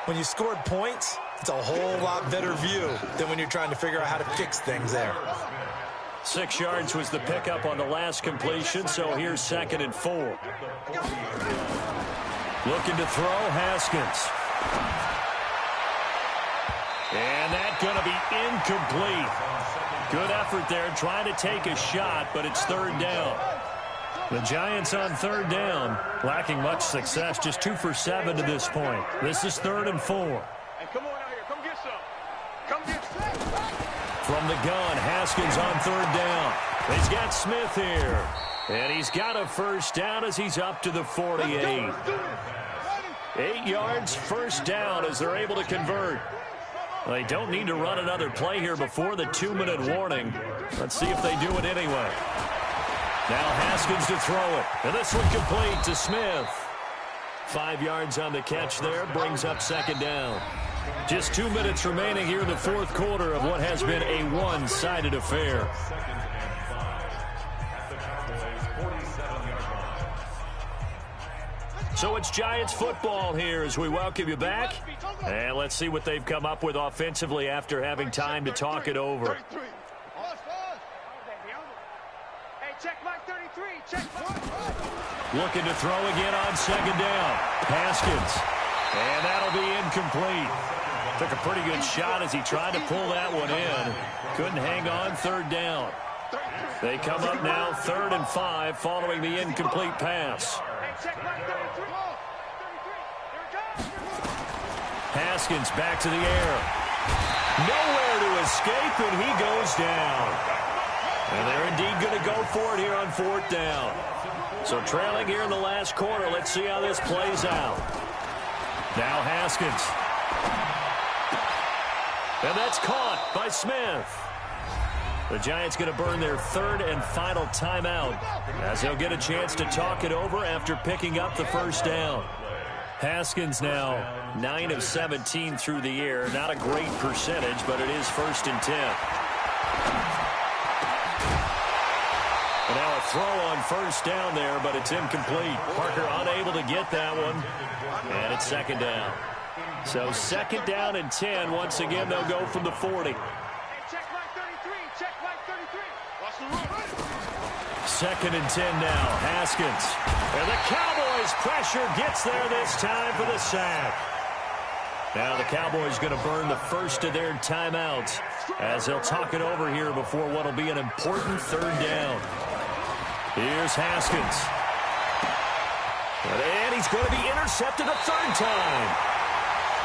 When you scored points, it's a whole lot better view than when you're trying to figure out how to fix things there. 6 yards was the pickup on the last completion, so here's 2nd and 4. Looking to throw, Haskins. And that's going to be incomplete. Good effort there, trying to take a shot, but it's 3rd down. The Giants on 3rd down, lacking much success, just 2 for 7 to this point. This is 3rd and 4. Hey, come on out here. Come get some. Come get some. From the gun, Haskins on 3rd down. He's got Smith here. And he's got a first down as he's up to the 48. 8 yards, first down as they're able to convert. They don't need to run another play here before the 2-minute warning. Let's see if they do it anyway. Now Haskins to throw it. And this one complete to Smith. 5 yards on the catch there. Brings up 2nd down. Just 2 minutes remaining here in the 4th quarter of what has been a one-sided affair. So it's Giants football here as we welcome you back. And let's see what they've come up with offensively after having time to talk it over. Looking to throw again on 2nd down. Haskins. And that'll be incomplete. Took a pretty good shot as he tried to pull that one in. Couldn't hang on, 3rd down. They come up now 3rd and 5 following the incomplete pass. Haskins back to the air. Nowhere to escape, and he goes down. And they're indeed going to go for it here on 4th down. So trailing here in the last quarter, let's see how this plays out. Now Haskins. And that's caught by Smith. The Giants going to burn their 3rd and final timeout as they'll get a chance to talk it over after picking up the first down. Haskins now 9 of 17 through the air. Not a great percentage, but it is 1st and 10. And now a throw on 1st down there, but it's incomplete. Parker unable to get that one. And it's 2nd down. So 2nd down and 10. Once again, they'll go from the 40. 2nd and 10 now. Haskins. And the Cowboys pressure gets there this time for the sack. Now the Cowboys going to burn the first of their timeouts as they'll talk it over here before what will be an important third down. Here's Haskins. And he's going to be intercepted a third time.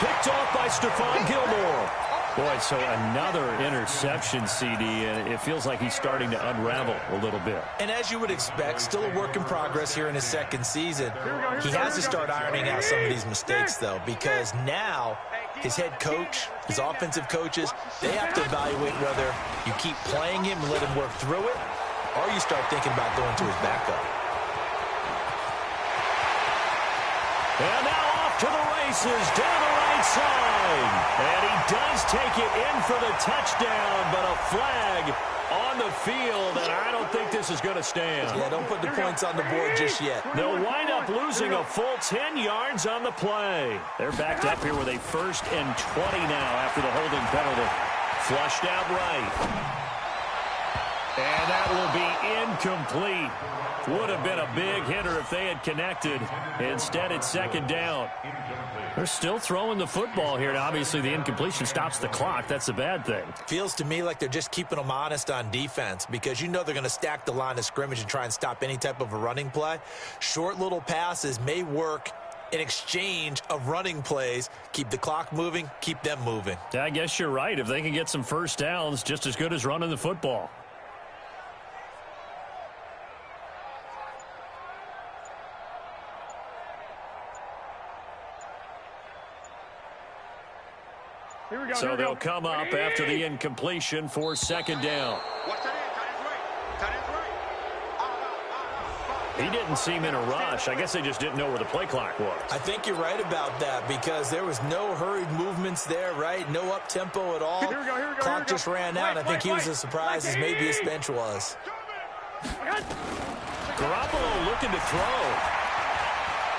Picked off by Stephon Gilmore. Boy, so another interception, CD, and it feels like he's starting to unravel a little bit. And as you would expect, still a work in progress here in his second season. He has to start ironing out some of these mistakes, though, because now his head coach, his offensive coaches, they have to evaluate whether you keep playing him and let him work through it, or you start thinking about going to his backup. And now off to the races, down the right side. And he does take it in for the touchdown, but a flag on the field, and I don't think this is going to stand. Yeah, don't put the points on the board just yet. They'll wind up losing a full 10 yards on the play. They're backed up here with a 1st and 20 now after the holding penalty. Flushed out right. And that will be incomplete. Would have been a big hitter if they had connected. Instead, it's 2nd down. They're still throwing the football here. Now, obviously, the incompletion stops the clock. That's a bad thing. Feels to me like they're just keeping them honest on defense because you know they're going to stack the line of scrimmage and try and stop any type of a running play. Short little passes may work in exchange of running plays. Keep the clock moving, keep them moving. I guess you're right. If they can get some first downs, just as good as running the football. So they'll come up after the incompletion for 2nd down. He didn't seem in a rush. I guess they just didn't know where the play clock was. I think you're right about that because there was no hurried movements there, right? No up-tempo at all. Clock just ran out. I think he was as surprised as maybe his bench was. Garoppolo looking to throw.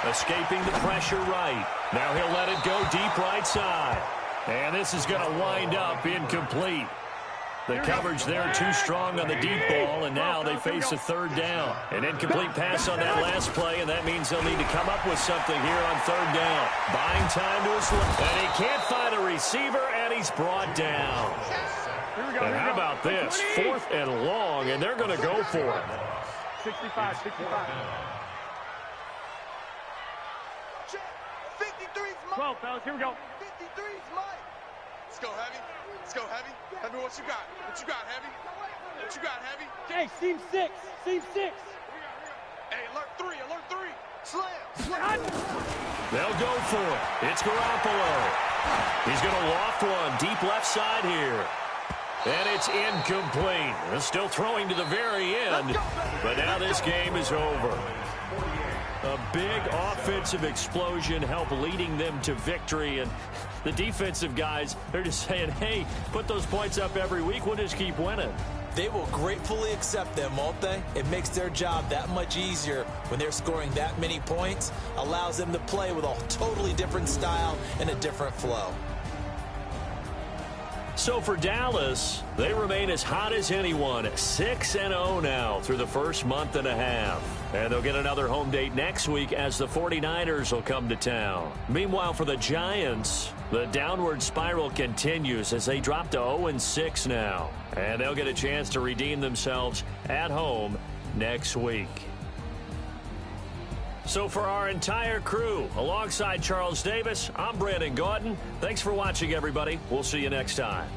Escaping the pressure right. Now he'll let it go deep right side. And this is going to wind up incomplete. The coverage there too strong on the deep ball, and now they face a 3rd down. An incomplete pass on that last play, and that means they'll need to come up with something here on 3rd down. Buying time to his left. And he can't find a receiver, and he's brought down. And how about this? 4th and long, and they're going to go for it. 65. 12, fellas, here we go. 53's mine. Let's go, Heavy. Let's go, Heavy. Heavy, what you got? What you got, Heavy? What you got, Heavy? Hey, seam 6. Seam 6. Hey, alert 3. Alert 3. Slam. They'll go for it. It's Garoppolo. He's going to loft one deep left side here. And it's incomplete. They're still throwing to the very end. But now this game is over. A big offensive explosion helped leading them to victory. And the defensive guys, they're just saying, hey, put those points up every week. We'll just keep winning. They will gratefully accept them, won't they? It makes their job that much easier when they're scoring that many points. Allows them to play with a totally different style and a different flow. So for Dallas, they remain as hot as anyone, 6-0 now through the first month and a half. And they'll get another home date next week as the 49ers will come to town. Meanwhile, for the Giants, the downward spiral continues as they drop to 0-6 now. And they'll get a chance to redeem themselves at home next week. So for our entire crew, alongside Charles Davis, I'm Brandon Gaudin. Thanks for watching, everybody. We'll see you next time.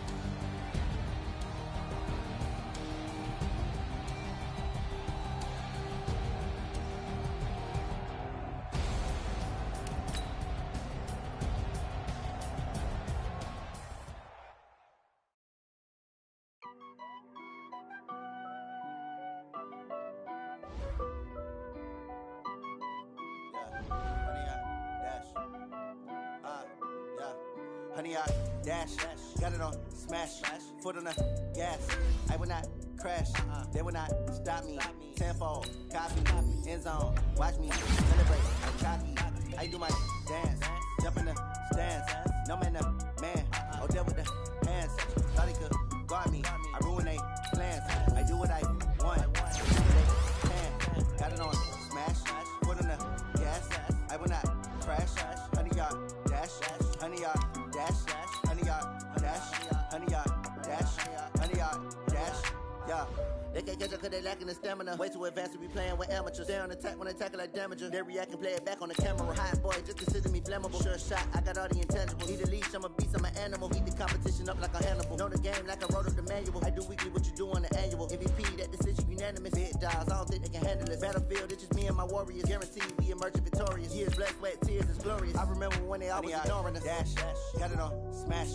Honey, I dash, got it on smash, foot on the gas. I will not crash, they will not stop me. Tenfold, copy, end zone, watch me celebrate. I'm cocky, I do my dance, jump in the stands. No man, the man, oh, there with the hands. Thought he could guard me, I ruin they plans. I do what I want, they can. Got it on smash, foot on the gas. I will not crash, honey, y'all dash, honey, y'all. can't catch up cause they lacking the stamina. Way too advanced to be playing with amateurs. Stay on attack when I tackle like damager. They react and play it back on the camera. Hot boy, just consider me flammable. Sure shot, I got all the intangibles. Need a leash, I'm a beast, I'm an animal. Heat the competition up like a Hannibal. Know the game like I wrote up the manual. I do weekly what you do on the annual. MVP, that decision unanimous. Big dogs, I don't think they can handle it. Battlefield, it's just me and my warriors. Guaranteed we emerging victorious. Years, blood, sweat, tears, it's glorious. I remember when they always ignoring us. Dash, got it on, smash,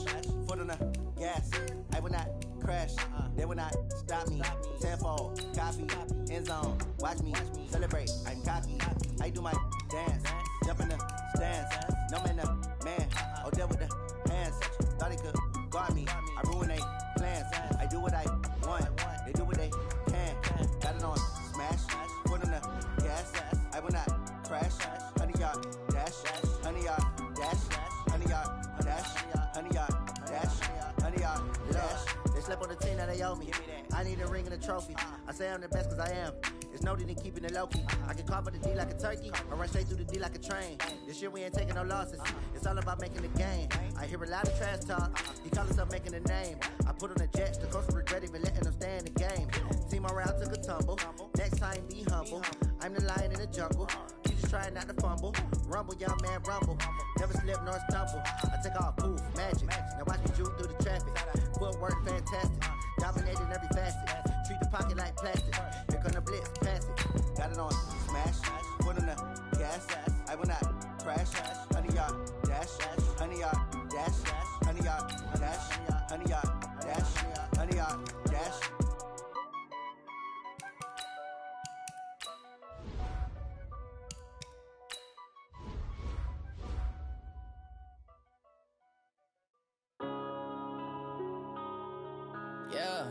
foot on the gas. I will not crash, they will not stop me. Tenfold, copy, end zone, watch me celebrate. I'm cocky, I do my dance, jump in the stands. No man, the man, oh, there with the hands. Thought he could guard me, I ruin they plans. I do what I want, they do what they can. Got it on, smash, foot on the gas. I will not crash, 100 yard dash, 100 yard dash, 100 yard dash, 100 yard dash, 100 yard dash. They slept on the team that they owe me. I need a ring and a trophy. I say I'm the best cause I am. It's no need in keeping it low-key. I can carve up the D like a turkey or run straight through the D like a train. This year we ain't taking no losses. It's all about making the game. I hear a lot of trash talk. He call himself making a name. I put on the jets. The coach will regret even letting them stay in the game. Team around took a tumble. Next time be humble. I'm the lion in the jungle. You just trying not to fumble. Rumble, young man, rumble. Never slip nor stumble. I take off poof, magic. Now watch me juke through the traffic. Footwork fantastic. Dominating every facet. Treat the pocket like plastic. Here come the blitz, pass it. Got it on, smash. Foot on the gas. I will not crash. 100 yard dash. 100 yard dash. 100 yard dash. 100 yard dash. 100 yard dash. Yeah.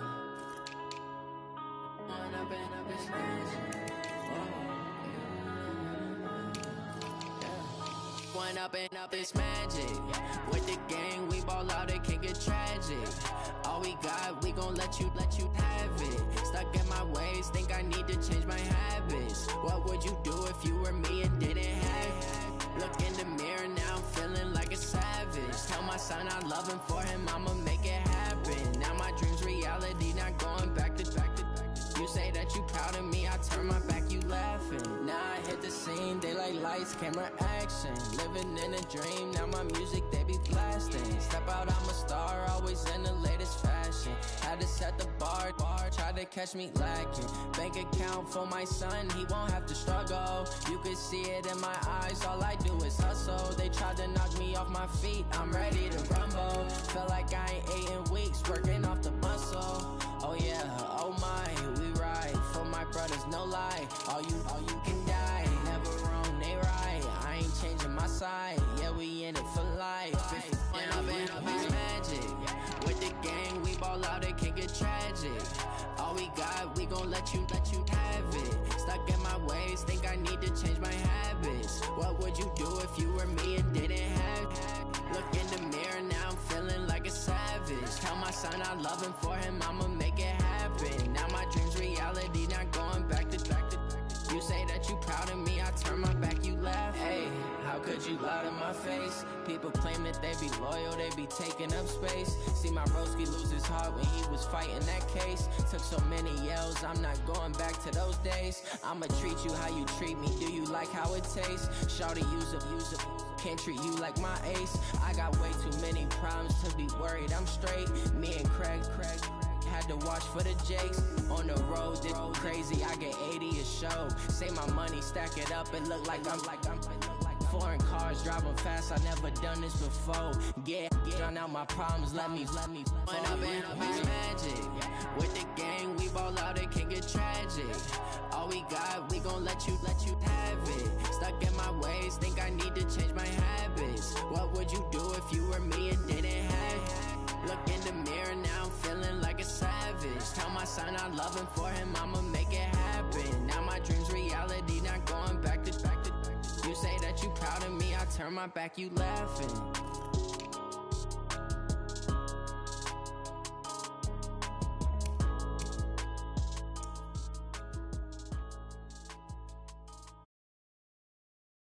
One up and up, it's magic. With the gang, we ball out, it can get tragic. All we got, we gon' let you have it. Stuck in my ways, think I need to change my habits. What would you do if you were me and didn't have it? Look in the mirror, now I'm feeling like a savage. Tell my son I love him, for him I'ma make it happen. Now my dream's reality, not going back to. You say that you proud of me, I turn my back, you laughing. Now I hit the scene, daylight lights, camera action. Living in a dream, now my music, they be blasting. Step out, I'm a star, always in the latest fashion. Had to set the bar, try to catch me lacking. Bank account for my son, he won't have to struggle. You could see it in my eyes, all I do is hustle. They tried to knock me off my feet, I'm ready to rumble. Feel like I ain't ate in weeks, working off the muscle. Oh yeah, oh my, we ride for my brothers, no lie. All you can die, never wrong, they right. I ain't changing my side, yeah, we in it for life. It's magic. With the gang, we ball out, it can get tragic. All we got, we gon' let you have it. Stuck in my ways, think I need to change my habits. What would you do if you were me and didn't have it? Look in the mirror, now I'm feeling like a savage. Tell my son I love him, for him I'ma make it happen. Now my dream's reality, not going back to. You say that you proud of me, I turn my back, you laugh. Hey, how could you lie to my face? People claim that they be loyal, they be taking up space. See my broski lose his heart when he was fighting that case. Took so many yells, I'm not going back to those days. I'ma treat you how you treat me, do you like how it tastes? Shawty, use up, can't treat you like my ace. I got way too many problems to be worried, I'm straight. Me and Craig had to watch for the Jakes. On the road, this crazy, I get 80 a show. Say my money, stack it up, it look like I'm foreign cars, driving fast, I never done this before. Yeah, drown out my problems, let me One up and up, it's magic. With the gang, we ball out, it can get tragic. All we got, we gon' let you have it. Stuck in my ways, think I need to change my habits. What would you do if you were me and didn't have it? Look in the mirror, now I'm feeling like a savage. Tell my son I love him, for him I'ma make it happen. Now my dream's reality, not going back to. You say that you proud of me, I turn my back, you laughing.